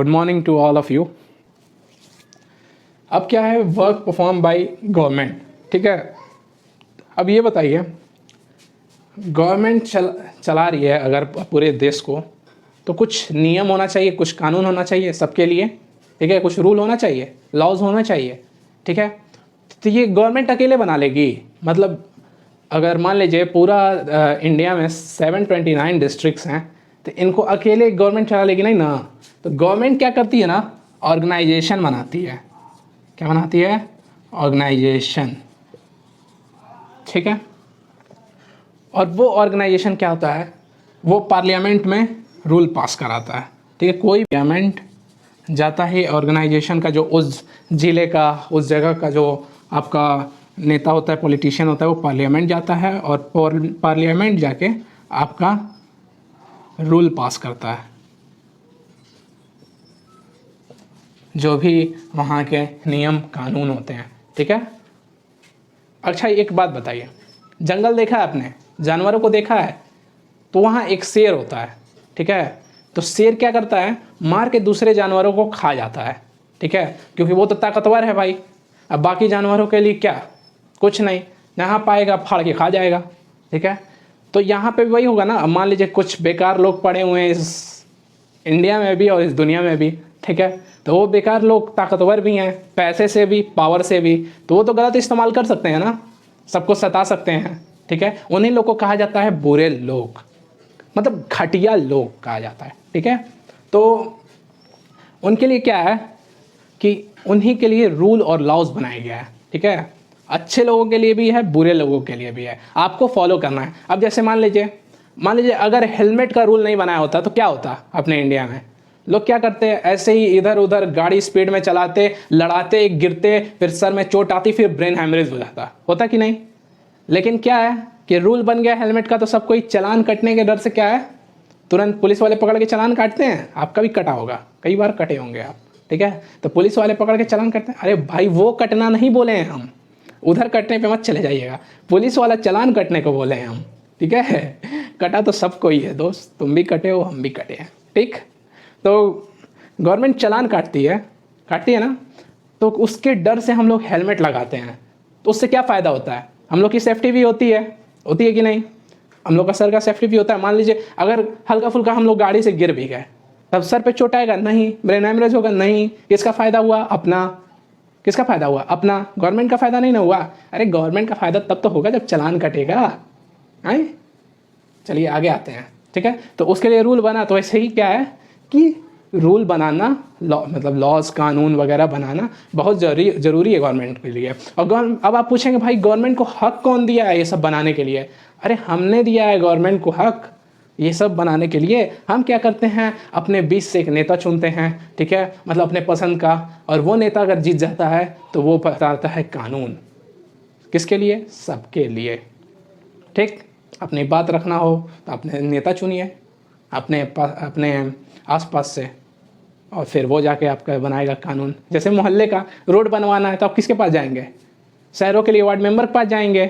Good morning to all of you. अब क्या है, वर्क परफॉर्म बाय गवर्नमेंट। ठीक है, अब ये बताइए, गवर्नमेंट चला रही है अगर पूरे देश को, तो कुछ नियम होना चाहिए, कुछ कानून होना चाहिए सबके लिए। ठीक है, कुछ रूल होना चाहिए, लॉज होना चाहिए। ठीक है, तो ये गवर्नमेंट अकेले बना लेगी? मतलब अगर मान लीजिए पूरा इंडिया में 729 डिस्ट्रिक्ट्स हैं, तो इनको अकेले गवर्नमेंट चला लेगी? नहीं ना। तो गवर्नमेंट क्या करती है ना, ऑर्गेनाइजेशन बनाती है। क्या बनाती है? ऑर्गेनाइजेशन। ठीक है, और वो ऑर्गेनाइजेशन क्या होता है, वो पार्लियामेंट में रूल पास कराता है। ठीक है, कोई पार्लियामेंट जाता है, ऑर्गेनाइजेशन का जो उस ज़िले का, उस जगह का जो आपका नेता होता है, पॉलिटिशियन होता है, वो पार्लियामेंट जाता है और पार्लियामेंट जाके आपका रूल पास करता है, जो भी वहाँ के नियम कानून होते हैं। ठीक है, अच्छा एक बात बताइए, जंगल देखा है आपने, जानवरों को देखा है? तो वहाँ एक शेर होता है। ठीक है, तो शेर क्या करता है, मार के दूसरे जानवरों को खा जाता है। ठीक है, क्योंकि वो तो ताकतवर है भाई। अब बाकी जानवरों के लिए क्या, कुछ नहीं, जहाँ पाएगा फाड़ के खा जाएगा। ठीक है, तो यहाँ पे वही होगा ना। अब मान लीजिए कुछ बेकार लोग पड़े हुए हैं इस इंडिया में भी और इस दुनिया में भी। ठीक है, तो वो बेकार लोग ताकतवर भी हैं, पैसे से भी, पावर से भी, तो वो तो गलत इस्तेमाल कर सकते हैं ना, सबको सता सकते हैं। ठीक है, उन्हीं लोग को कहा जाता है बुरे लोग, मतलब घटिया लोग कहा जाता है। ठीक है, तो उनके लिए क्या है कि उन्हीं के लिए रूल और लॉज बनाया गया है। ठीक है, अच्छे लोगों के लिए भी है, बुरे लोगों के लिए भी है, आपको फॉलो करना है। अब जैसे मान लीजिए अगर हेलमेट का रूल नहीं बनाया होता तो क्या होता अपने इंडिया में? लोग क्या करते हैं, ऐसे ही इधर उधर गाड़ी स्पीड में चलाते, लड़ाते, गिरते, फिर सर में चोट आती, फिर ब्रेन हैमरेज हो जाता। होता कि नहीं? लेकिन क्या है कि रूल बन गया हेलमेट का, तो सब कोई चालान कटने के डर से क्या है, तुरंत पुलिस वाले पकड़ के चालान काटते हैं। आपका भी कटा होगा, कई बार कटे होंगे आप। ठीक है, तो पुलिस वाले पकड़ के चालान काटते हैं। अरे भाई, वो कटना नहीं बोले हैं हम, उधर कटने पे मत चले जाइएगा, पुलिस वाला चालान कटने को बोले हैं हम। ठीक है, कटा तो सबको ही है दोस्त, तुम भी कटे हो, हम भी कटे हैं। ठीक, तो गवर्नमेंट चालान काटती है ना, तो उसके डर से हम लोग हेलमेट लगाते हैं। तो उससे क्या फ़ायदा होता है, हम लोग की सेफ्टी भी होती है कि नहीं? हम लोग का सर का सेफ्टी भी होता है। मान लीजिए अगर हल्का फुल्का हम लोग गाड़ी से गिर भी गए, तब सर पे चोट आएगा? नहीं। ब्रेन हैमरेज होगा? नहीं। किसका फ़ायदा हुआ? अपना। किसका फ़ायदा हुआ? अपना। गवर्नमेंट का फ़ायदा नहीं ना हुआ? अरे गवर्नमेंट का फ़ायदा तब तो होगा जब चालान कटेगा। आए, चलिए आगे आते हैं। ठीक है, तो उसके लिए रूल बना, तो ऐसे ही क्या है कि रूल बनाना, मतलब लॉज, कानून वगैरह बनाना बहुत ज़रूरी है गवर्नमेंट के लिए। और अब आप पूछेंगे भाई गवर्नमेंट को हक कौन दिया है ये सब बनाने के लिए? अरे हमने दिया है गवर्नमेंट को हक ये सब बनाने के लिए। हम क्या करते हैं, अपने बीच से एक नेता चुनते हैं। ठीक है, मतलब अपने पसंद का, और वो नेता अगर जीत जाता है तो वो बताता है कानून। किसके लिए? सबके लिए। ठीक, अपनी बात रखना हो तो अपने नेता चुनिए अपने आसपास से, और फिर वो जाके आपका बनाएगा कानून। जैसे मोहल्ले का रोड बनवाना है तो आप किसके पास जाएंगे? शहरों के लिए वार्ड मेंबर के पास जाएंगे।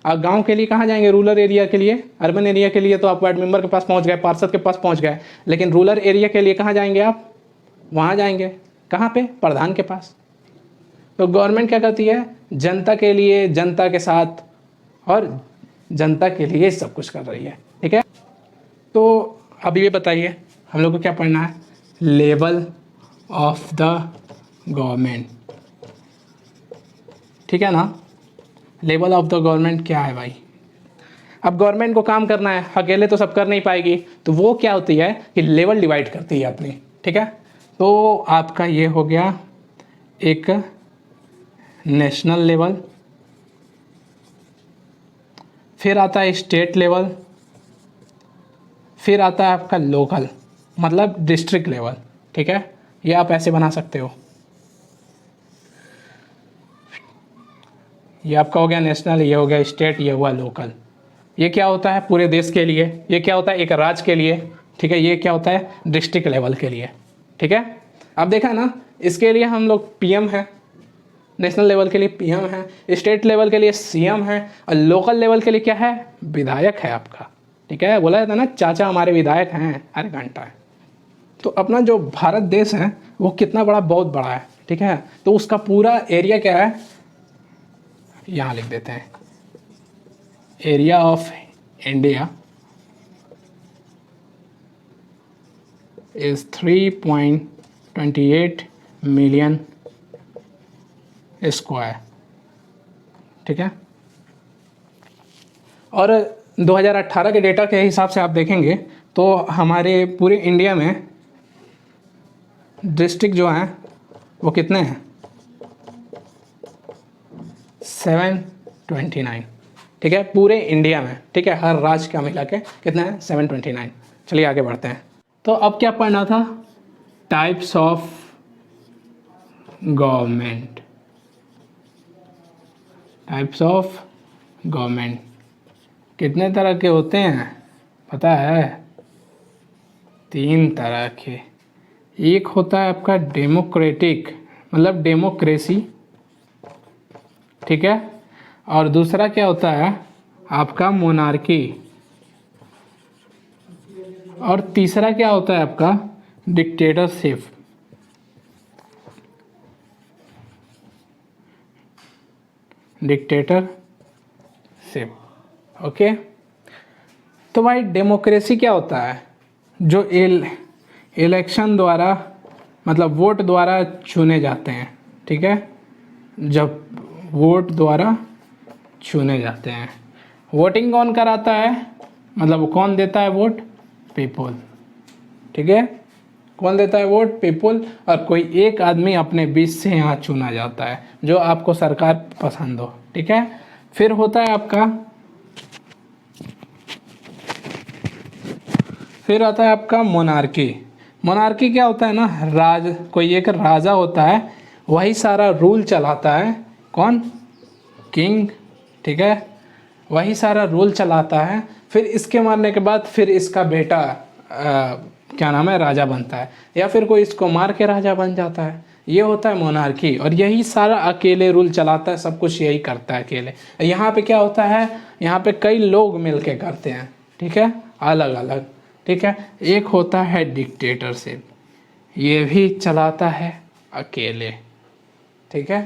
और गांव के लिए कहाँ जाएंगे? रूरल एरिया के लिए, अर्बन एरिया के लिए तो आप वार्ड मेंबर के पास पहुंच गए, पार्षद के पास पहुंच गए। लेकिन रूरल एरिया के लिए कहाँ जाएंगे आप? वहाँ जाएंगे कहाँ पे? प्रधान के पास। तो गवर्नमेंट क्या करती है? जनता के लिए, जनता के साथ, और जनता के लिए सब कुछ कर रही है। ठीक है, तो अब ये बताइए हम लोग को क्या पढ़ना है? Level of the government. ठीक है ना, लेवल ऑफ द गवर्नमेंट क्या है भाई? अब गवर्नमेंट को काम करना है, अकेले तो सब कर नहीं पाएगी, तो वो क्या होती है कि लेवल डिवाइड करती है अपनी। ठीक है, तो आपका ये हो गया एक नेशनल लेवल, फिर आता है स्टेट लेवल, फिर आता है आपका लोकल, मतलब डिस्ट्रिक्ट लेवल। ठीक है, ये आप ऐसे बना सकते हो। ये आपका हो गया नेशनल, ये हो गया स्टेट, ये हुआ लोकल। ये क्या होता है? पूरे देश के लिए। ये क्या होता है? एक राज्य के लिए। ठीक है, ये क्या होता है? डिस्ट्रिक्ट लेवल के लिए। ठीक है, अब देखा ना, इसके लिए हम लोग पीएम है, नेशनल लेवल के लिए पीएम है, स्टेट लेवल के लिए सीएम है, और लोकल लेवल के लिए क्या है? विधायक है आपका। ठीक है, बोला जाता है ना, चाचा हमारे विधायक हैं, अरे घंटा है। तो अपना जो भारत देश है वो कितना बड़ा, बहुत बड़ा है, ठीक है। तो उसका पूरा एरिया क्या है, यहाँ लिख देते हैं, area of India is 3.28 million square, ठीक है। और 2018 के डेटा के हिसाब से आप देखेंगे तो हमारे पूरे इंडिया में डिस्ट्रिक्ट जो हैं वो कितने हैं, 729, ठीक है, पूरे इंडिया में, ठीक है, हर राज्य का मिला के कितना है, 729। चलिए आगे बढ़ते हैं। तो अब क्या पढ़ना था, types of government, types of government कितने तरह के होते हैं पता है, 3 तरह के। एक होता है आपका डेमोक्रेटिक, मतलब डेमोक्रेसी, ठीक है, और दूसरा क्या होता है आपका मोनार्की, और तीसरा क्या होता है आपका डिक्टेटरशिप। Dictatorship, okay. तो भाई डेमोक्रेसी क्या होता है, जो इलेक्शन द्वारा, मतलब वोट द्वारा चुने जाते हैं, ठीक है, जब वोट द्वारा चुने जाते हैं। वोटिंग कौन कराता है, मतलब कौन देता है वोट, पीपल, ठीक है, कौन देता है वोट, पीपल। और कोई एक आदमी अपने बीच से यहाँ चुना जाता है, जो आपको सरकार पसंद हो, ठीक है। फिर होता है आपका, फिर आता है आपका मोनार्की। मोनार्की क्या होता है ना, कोई एक राजा होता है, वही सारा रूल चलाता है, कौन, किंग, ठीक है, वही सारा रूल चलाता है। फिर इसके मरने के बाद फिर इसका बेटा क्या नाम है, राजा बनता है, या फिर कोई इसको मार के राजा बन जाता है। ये होता है मोनार्की, और यही सारा अकेले रूल चलाता है, सब कुछ यही करता है अकेले। यहाँ पे क्या होता है, यहाँ पे कई लोग मिलके करते हैं, ठीक है, अलग अलग, ठीक है। एक होता है डिक्टेटरशिप, ये भी चलाता है अकेले, ठीक है।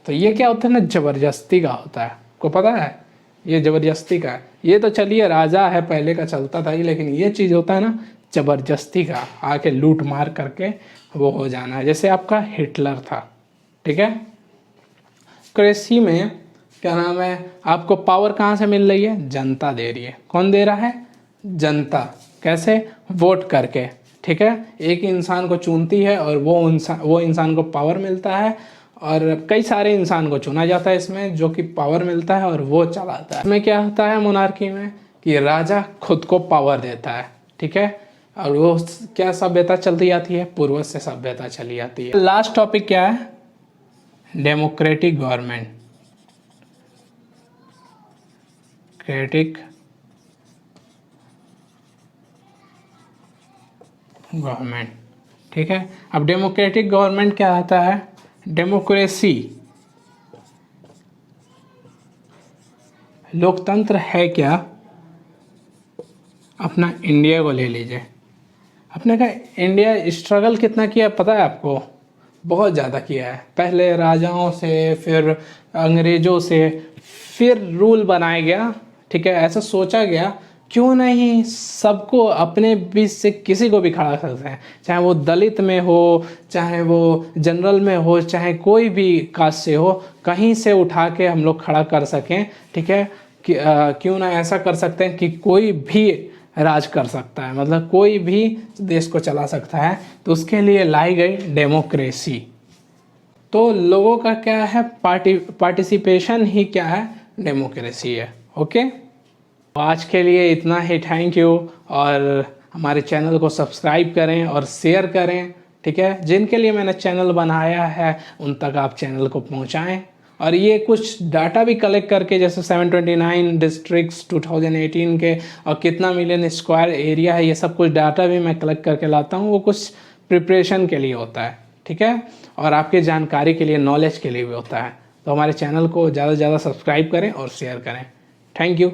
तो ये क्या होता है ना, ज़बरदस्ती का होता है, को पता है, ये ज़बरदस्ती का है। ये तो चलिए राजा है, पहले का चलता था ही, लेकिन ये चीज़ होता है ना ज़बरदस्ती का, आके लूट मार करके वो हो जाना है। जैसे आपका हिटलर था, ठीक है। कृषि में क्या नाम है, आपको पावर कहाँ से मिल रही है, जनता दे रही है। कौन दे रहा है, जनता। कैसे, वोट करके, ठीक है, एक इंसान को चुनती है और वो इंसान को पावर मिलता है, और कई सारे इंसान को चुना जाता है इसमें, जो कि पावर मिलता है और वो चलाता है। इसमें क्या होता है मोनार्की में, कि राजा खुद को पावर देता है, ठीक है, और वो क्या सभ्यता चलती आती है, पूर्वज से सभ्यता चली आती है। लास्ट टॉपिक क्या है, डेमोक्रेटिक गवर्नमेंट, क्रेटिक गवर्नमेंट, ठीक है। अब डेमोक्रेटिक गवर्नमेंट क्या आता है, डेमोक्रेसी, लोकतंत्र है क्या, अपना इंडिया को ले लीजिए। अपने का इंडिया स्ट्रगल कितना किया पता है आपको, बहुत ज़्यादा किया है। पहले राजाओं से, फिर अंग्रेज़ों से, फिर रूल बनाया गया, ठीक है। ऐसा सोचा गया क्यों नहीं सबको अपने बीच से किसी को भी खड़ा कर सकते हैं, चाहे वो दलित में हो, चाहे वो जनरल में हो, चाहे कोई भी कास्ट से हो, कहीं से उठा के हम लोग खड़ा कर सकें, ठीक है। क्यों ना ऐसा कर सकते हैं कि कोई भी राज कर सकता है, मतलब कोई भी देश को चला सकता है। तो उसके लिए लाई गई डेमोक्रेसी। तो लोगों का क्या है, पार्टिसिपेशन ही क्या है, डेमोक्रेसी है, ओके। आज के लिए इतना ही, थैंक यू। और हमारे चैनल को सब्सक्राइब करें और शेयर करें, ठीक है। जिनके लिए मैंने चैनल बनाया है उन तक आप चैनल को पहुंचाएं। और ये कुछ डाटा भी कलेक्ट करके, जैसे 729 डिस्ट्रिक्ट्स 2018 के, और कितना मिलियन स्क्वायर एरिया है, ये सब कुछ डाटा भी मैं कलेक्ट करके लाता हूँ। वो कुछ प्रिपरेशन के लिए होता है, ठीक है, और आपके जानकारी के लिए, नॉलेज के लिए भी होता है। तो हमारे चैनल को ज़्यादा से ज़्यादा सब्सक्राइब करें और शेयर करें। Thank you.